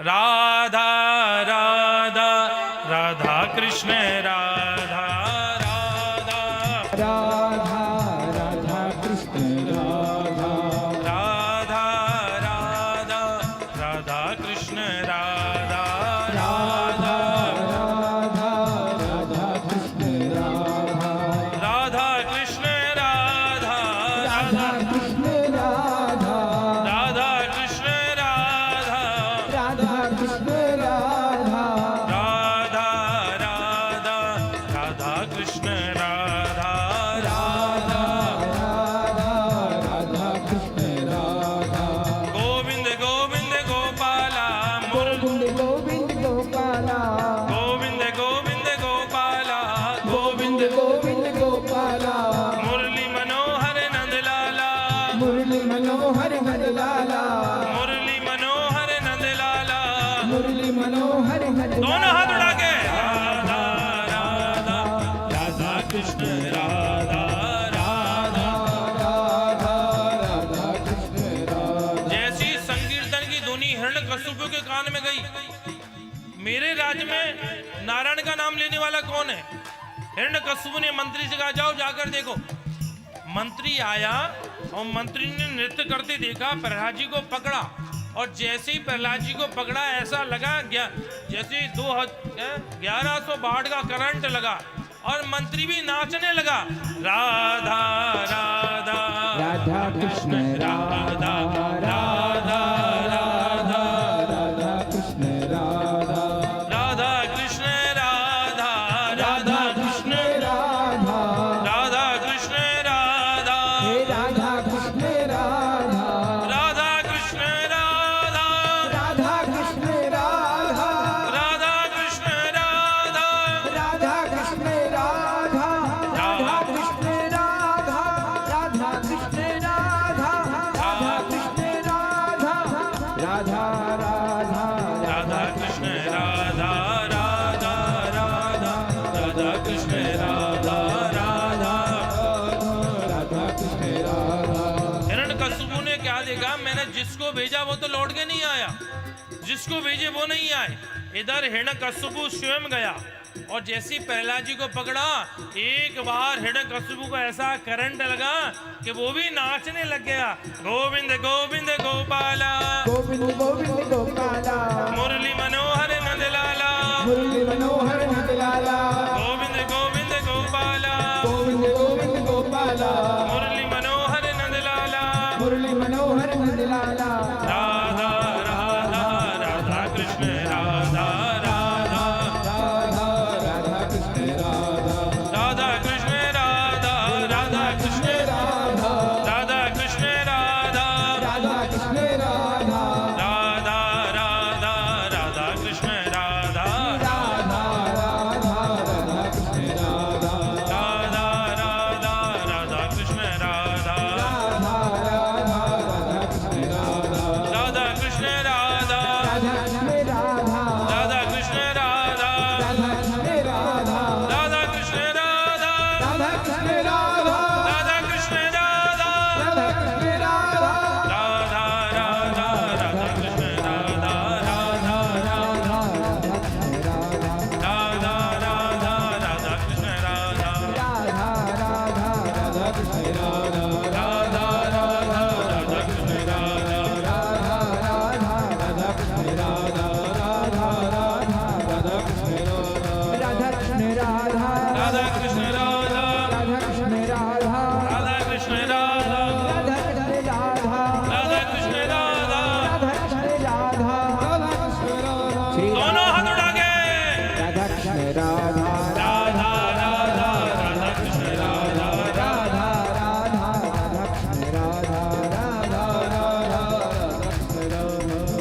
राधा राधा राधा कृष्ण राधा राधा राधा राधा कृष्ण राधा राधा राधा राधा कृष्ण राधा राधा राधा राधा कृष्ण राधा राधा कृष्ण राधा राधा कृष्ण राधा राधा कृष्ण राधा राधा कृष्ण राधा राधा राधा राधा कृष्ण राधा राधा राधा कृष्ण राधा गोविंद गोविंद गोपाला मुरली गोविंद गोविंद गोपाला गोविंद गोविंद गोपाला गोविंद गोविंद गोपाला मुरली मनोहर नंदलाला मुरली मनोहर हरलाला मुरली मनोहर नंदलाला मुरली मनोहर हरलाला दोनों हाथ उठा के राधा राधा राधा कृष्ण राधा राधा राधा राधा कृष्ण राधा जैसी संकीर्तन की धुनी हिरण्यकशिपु के कान में गई, मेरे राज्य में नारायण का नाम लेने वाला कौन है? हिरण्यकशिपु ने मंत्री से कहा जाओ जाकर देखो। मंत्री आया और मंत्री ने नृत्य करते देखा, प्रहलाद जी को पकड़ा और जैसे ही प्रहलाद जी को पकड़ा ऐसा लगा जैसे 1100 वाट का करंट लगा और मंत्री भी नाचने लगा। राधा राधा राधा कृष्ण राधा राधा राधा राधा कृष्ण राधा राधा कृष्ण राधा राधा कृष्ण राधा राधा कृष्ण राधा हे राधा कृष्ण राधा राधा कृष्ण राधा राधा कृष्ण राधा राधा कृष्ण राधा राधा कृष्ण राधा राधा कृष्ण राधा राधा कृष्ण राधा राधा कृष्ण राधा राधा राधा राधा कृष्ण राधा राधा राधा राधा कृष्ण राधा राधा। राधा कृष्ण राधा हिरण्यकशिपु ने क्या देखा, मैंने जिसको भेजा वो तो लौट के नहीं आया, जिसको भेजे वो नहीं आए। इधर हिरण्यकशिपु स्वयं गया और जैसी प्रहलाद जी को पकड़ा, एक बार हिरण्यकशिपु को ऐसा करंट लगा कि वो भी नाचने लग गया। गोविंद गोविंद गोपाला गोविंद गोविंद गोपाला